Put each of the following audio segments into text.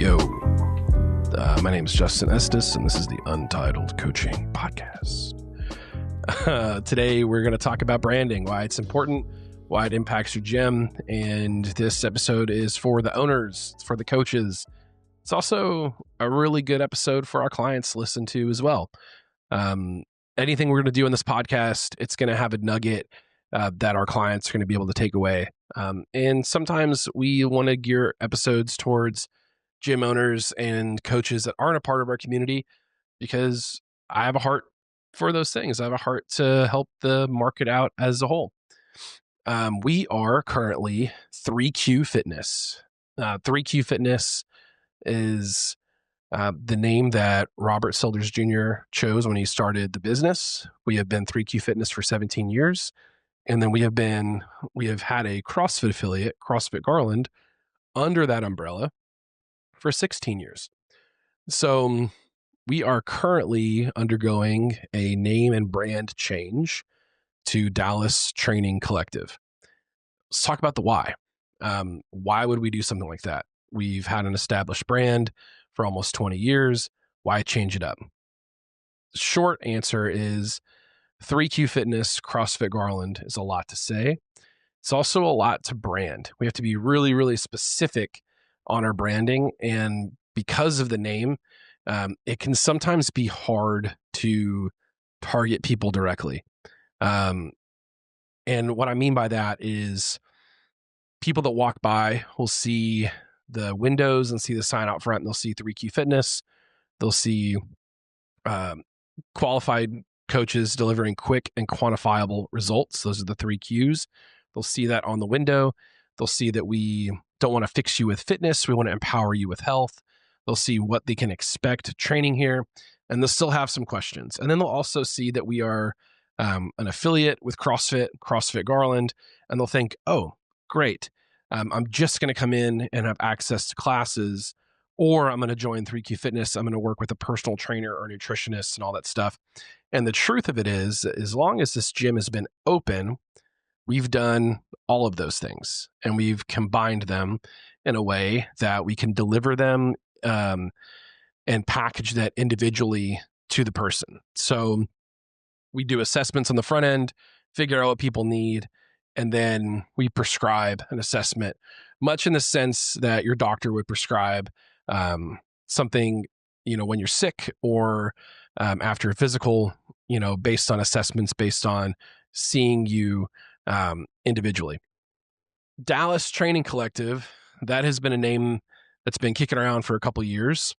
Yo, my name is Justin Estes, and this is the Untitled Coaching Podcast. Today, we're going to talk about branding, why it's important, why it impacts your gym, and this episode is for the owners, it's for the coaches. It's also a really good episode for our clients to listen to as well. Anything we're going to do in this podcast, it's going to have a nugget that our clients are going to be able to take away. And sometimes we want to gear episodes towards gym owners and coaches that aren't a part of our community, because I have a heart for those things. I have a heart to help the market out as a whole. We are currently 3Q Fitness. 3Q Fitness is the name that Robert Silders Jr. chose when he started the business. We have been 3Q Fitness for 17 years. And then we have had a CrossFit affiliate, CrossFit Garland, under that umbrella for 16 years. So we are currently undergoing a name and brand change to Dallas Training Collective. Let's talk about the why. Why would we do something like that? We've had an established brand for almost 20 years. Why change it up? Short answer is 3Q Fitness, CrossFit Garland is a lot to say. It's also a lot to brand. We have to be really, really specific on our branding. And because of the name, it can sometimes be hard to target people directly. And what I mean by that is people that walk by will see the windows and see the sign out front, and they'll see 3Q Fitness. They'll see qualified coaches delivering quick and quantifiable results. Those are the 3Qs. They'll see that on the window. They'll see that we don't want to fix you with fitness. We want to empower you with health. They'll see what they can expect training here, and they'll still have some questions. And then they'll also see that we are an affiliate with CrossFit Garland, and they'll think, oh, great. I'm just going to come in and have access to classes, or I'm going to join 3Q Fitness. I'm going to work with a personal trainer or nutritionist and all that stuff. And the truth of it is, as long as this gym has been open, we've done all of those things, and we've combined them in a way that we can deliver them and package that individually to the person. So we do assessments on the front end, figure out what people need, and then we prescribe an assessment, much in the sense that your doctor would prescribe something, when you're sick, or after a physical, based on assessments, based on seeing you individually. Dallas Training Collective, that has been a name that's been kicking around for a couple of years.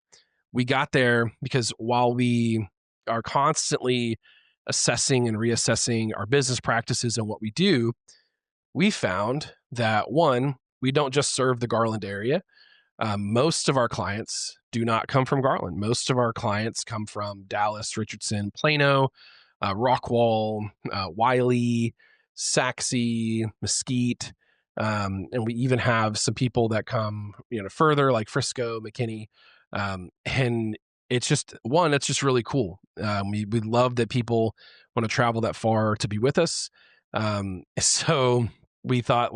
We got there because while we are constantly assessing and reassessing our business practices and what we do, we found that, one, we don't just serve the Garland area. Most of our clients do not come from Garland. Most of our clients come from Dallas, Richardson, Plano, Rockwall, Wiley, Saxe, Mesquite, and we even have some people that come further, like Frisco, McKinney, and it's just really cool. We love that people want to travel that far to be with us. So we thought,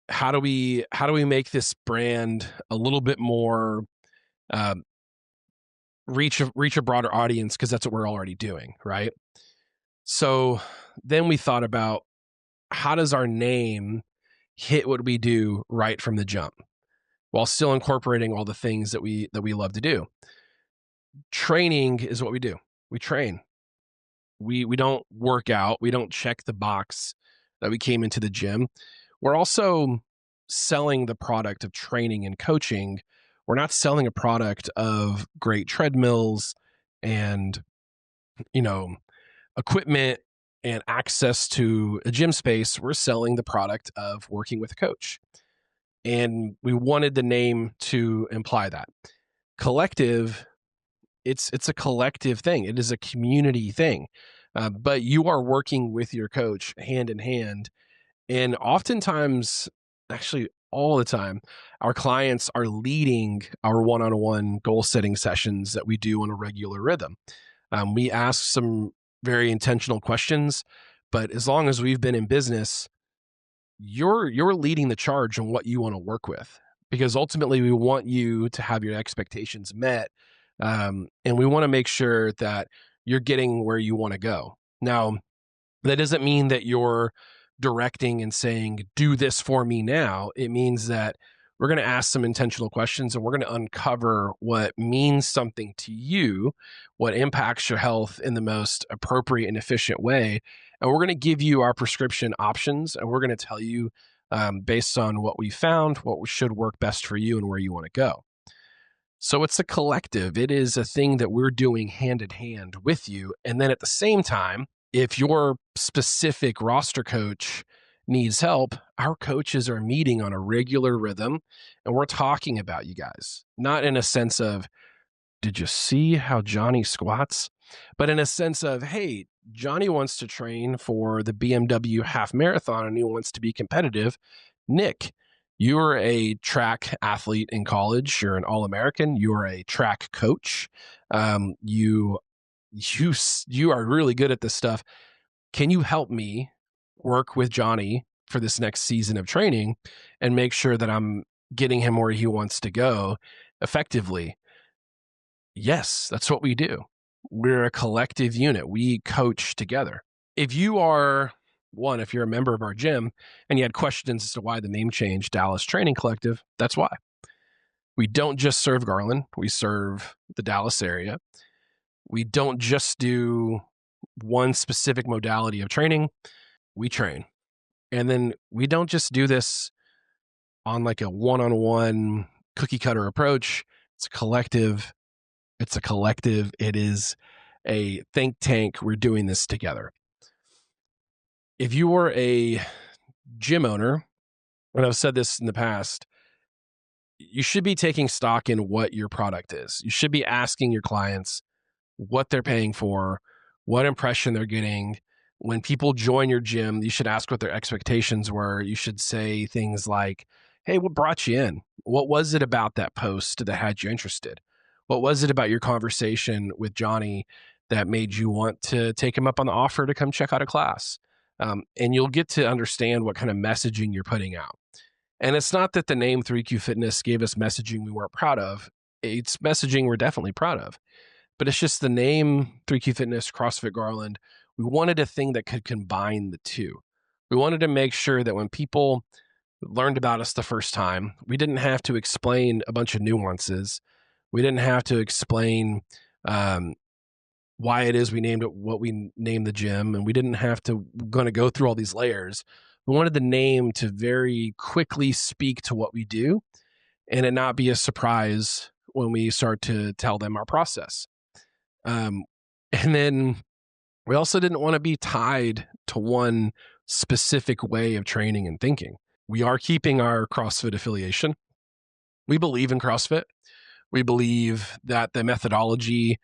how do we make this brand a little bit more reach a broader audience, because that's what we're already doing, right? So then we thought about, how does our name hit what we do right from the jump, while still incorporating all the things that we love to do. Training is what we do. We train. We don't work out. We don't check the box that we came into the gym. We're also selling the product of training and coaching. We're not selling a product of great treadmills and, equipment and access to a gym space. We're selling the product of working with a coach. And we wanted the name to imply that. Collective, it's a collective thing. It is a community thing. But you are working with your coach hand in hand. And oftentimes, actually all the time, our clients are leading our one-on-one goal setting sessions that we do on a regular rhythm. We ask some very intentional questions, but as long as we've been in business, you're leading the charge on what you want to work with. because ultimately we want you to have your expectations met. And we want to make sure that you're getting where you want to go. Now, that doesn't mean that you're directing and saying, do this for me now. It means that we're going to ask some intentional questions and we're going to uncover what means something to you, what impacts your health in the most appropriate and efficient way. And we're going to give you our prescription options, and we're going to tell you based on what we found, what should work best for you and where you want to go. So it's a collective. It is a thing that we're doing hand in hand with you. And then at the same time, if your specific roster coach needs help, our coaches are meeting on a regular rhythm, and we're talking about you guys, not in a sense of, did you see how Johnny squats? But in a sense of, hey, Johnny wants to train for the BMW half marathon and he wants to be competitive. Nick, you're a track athlete in college. You're an All-American. You're a track coach. You are really good at this stuff. Can you help me work with Johnny for this next season of training and make sure that I'm getting him where he wants to go effectively? Yes, that's what we do. We're a collective unit. We coach together. If you're a member of our gym and you had questions as to why the name changed, Dallas Training Collective, that's why. We don't just serve Garland. We serve the Dallas area. We don't just do one specific modality of training. We train. And then we don't just do this on like a one-on-one cookie cutter approach. It's a collective. It is a think tank. We're doing this together. If you were a gym owner, and I've said this in the past, you should be taking stock in what your product is. You should be asking your clients what they're paying for, what impression they're getting. When people join your gym, you should ask what their expectations were. You should say things like, hey, what brought you in? What was it about that post that had you interested? What was it about your conversation with Johnny that made you want to take him up on the offer to come check out a class? And you'll get to understand what kind of messaging you're putting out. And it's not that the name 3Q Fitness gave us messaging we weren't proud of. It's messaging we're definitely proud of. But it's just the name 3Q Fitness, CrossFit Garland. We wanted a thing that could combine the two. We wanted to make sure that when people learned about us the first time, we didn't have to explain a bunch of nuances. We didn't have to explain why it is we named it what we named the gym, and we didn't have to go through all these layers. We wanted the name to very quickly speak to what we do and it not be a surprise when we start to tell them our process. And then we also didn't want to be tied to one specific way of training and thinking. We are keeping our CrossFit affiliation. We believe in CrossFit. We believe that the methodology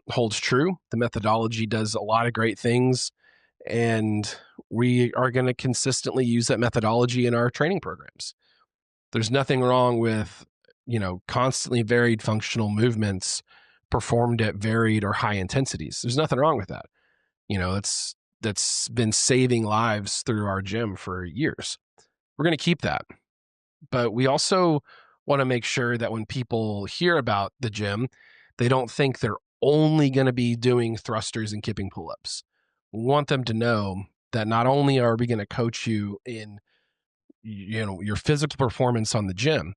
holds true. The methodology does a lot of great things, and we are going to consistently use that methodology in our training programs. There's nothing wrong with, constantly varied functional movements performed at varied or high intensities. There's nothing wrong with that. That's been saving lives through our gym for years. We're going to keep that. But we also want to make sure that when people hear about the gym, they don't think they're only going to be doing thrusters and kipping pull-ups. We want them to know that not only are we going to coach you in your physical performance on the gym,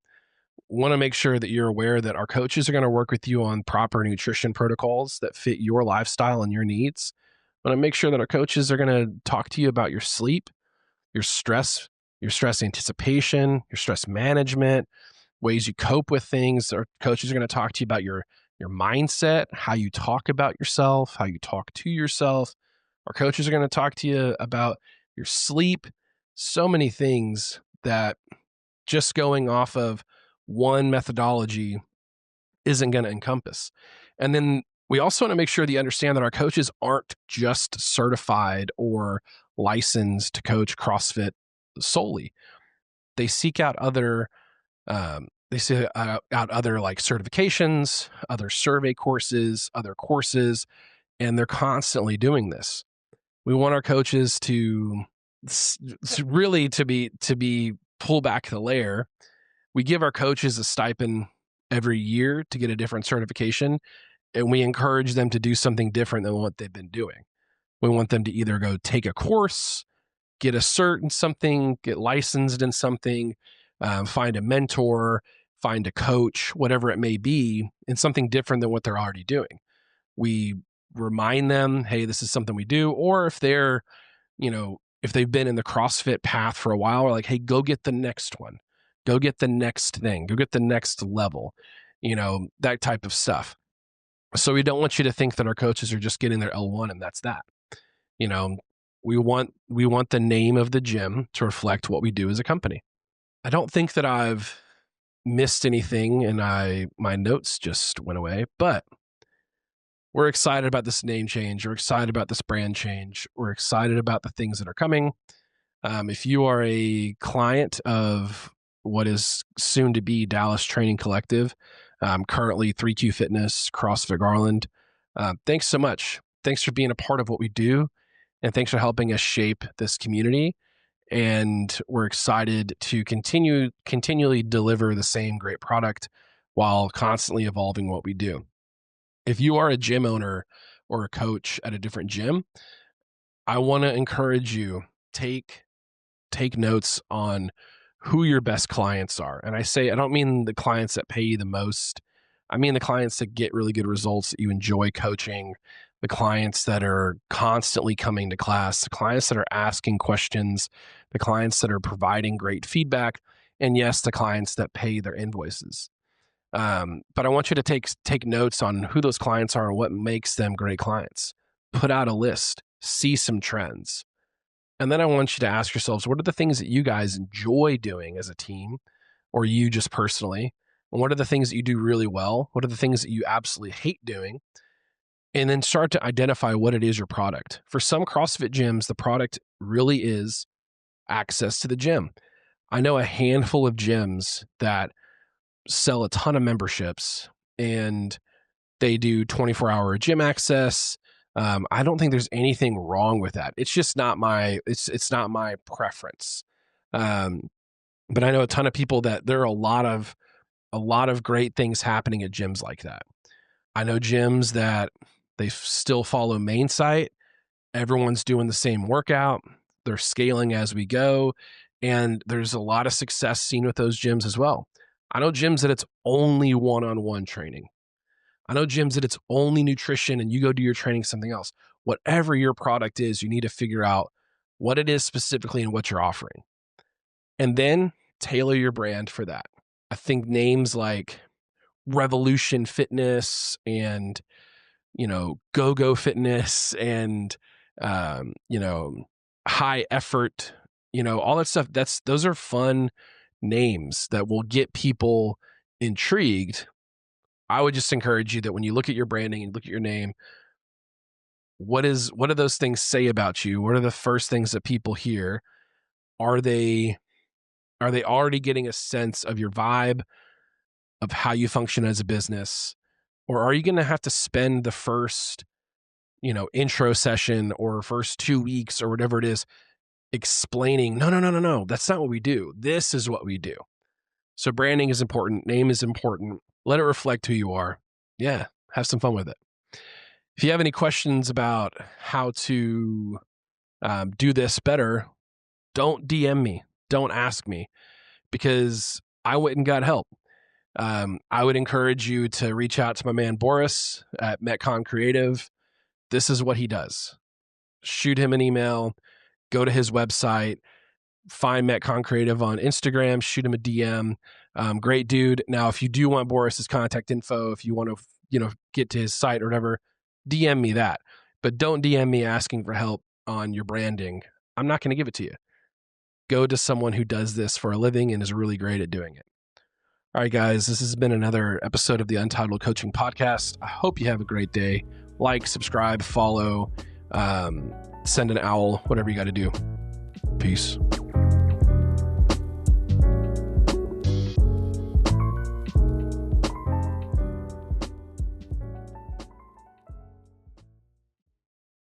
we want to make sure that you're aware that our coaches are going to work with you on proper nutrition protocols that fit your lifestyle and your needs. We want to make sure that our coaches are going to talk to you about your sleep, your stress anticipation, your stress management, ways you cope with things. Our coaches are going to talk to you about your mindset, how you talk about yourself, how you talk to yourself. Our coaches are going to talk to you about your sleep. So many things that just going off of one methodology isn't going to encompass. And then we also want to make sure that you understand that our coaches aren't just certified or licensed to coach CrossFit solely. They seek out other like certifications, other survey courses, other courses, and they're constantly doing this. We want our coaches to really to be pull back the layer We give our coaches a stipend every year to get a different certification, and we encourage them to do something different than what they've been doing. We want them to either go take a course, get a cert in something, get licensed in something, find a mentor, find a coach, whatever it may be, in something different than what they're already doing. We remind them, hey, this is something we do. Or if they're, if they've been in the CrossFit path for a while, we're like, hey, go get the next one. Go get the next thing. Go get the next level, that type of stuff. So we don't want you to think that our coaches are just getting their L1 and that's that. We want the name of the gym to reflect what we do as a company. I don't think that I've missed anything and my notes just went away, but we're excited about this name change. We're excited about this brand change. We're excited about the things that are coming. If you are a client of what is soon to be Dallas Training Collective, currently 3Q Fitness, CrossFit Garland, thanks so much. Thanks for being a part of what we do. And thanks for helping us shape this community. And we're excited to continually deliver the same great product while constantly evolving what we do. If you are a gym owner or a coach at a different gym, I want to encourage you, take notes on who your best clients are. And I don't mean the clients that pay you the most. I mean the clients that get really good results, that you enjoy coaching, the clients that are constantly coming to class, the clients that are asking questions, the clients that are providing great feedback, and yes, the clients that pay their invoices. But I want you to take notes on who those clients are and what makes them great clients. Put out a list, see some trends. And then I want you to ask yourselves, what are the things that you guys enjoy doing as a team or you just personally? And what are the things that you do really well? What are the things that you absolutely hate doing? And then start to identify what it is your product. For some CrossFit gyms, the product really is access to the gym. I know a handful of gyms that sell a ton of memberships and they do 24-hour gym access. I don't think there's anything wrong with that. It's just not it's not my preference. But I know a ton of people that there are a lot of great things happening at gyms like that. I know gyms that they still follow main site. Everyone's doing the same workout. They're scaling as we go. And there's a lot of success seen with those gyms as well. I know gyms that it's only one-on-one training. I know gyms that it's only nutrition and you go do your training something else. Whatever your product is, you need to figure out what it is specifically and what you're offering. And then tailor your brand for that. I think names like Revolution Fitness and, Go-Go Fitness and, High Effort, all that stuff, those are fun names that will get people intrigued. I would just encourage you that when you look at your branding and look at your name, what do those things say about you? What are the first things that people hear? Are they already getting a sense of your vibe, of how you function as a business? Or are you going to have to spend the first, intro session or first 2 weeks or whatever it is explaining, no, that's not what we do. This is what we do. So branding is important. Name is important. Let it reflect who you are. Yeah, have some fun with it. If you have any questions about how to do this better, don't DM me. Don't ask me because I went and got help. I would encourage you to reach out to my man Boris at Metcon Creative. This is what he does. Shoot him an email, go to his website, find Metcon Creative on Instagram, shoot him a DM. Great dude. Now, if you do want Boris's contact info, if you want to, get to his site or whatever, DM me that. But don't DM me asking for help on your branding. I'm not going to give it to you. Go to someone who does this for a living and is really great at doing it. All right, guys, this has been another episode of the Untitled Coaching Podcast. I hope you have a great day. Like, subscribe, follow, send an owl, whatever you got to do. Peace.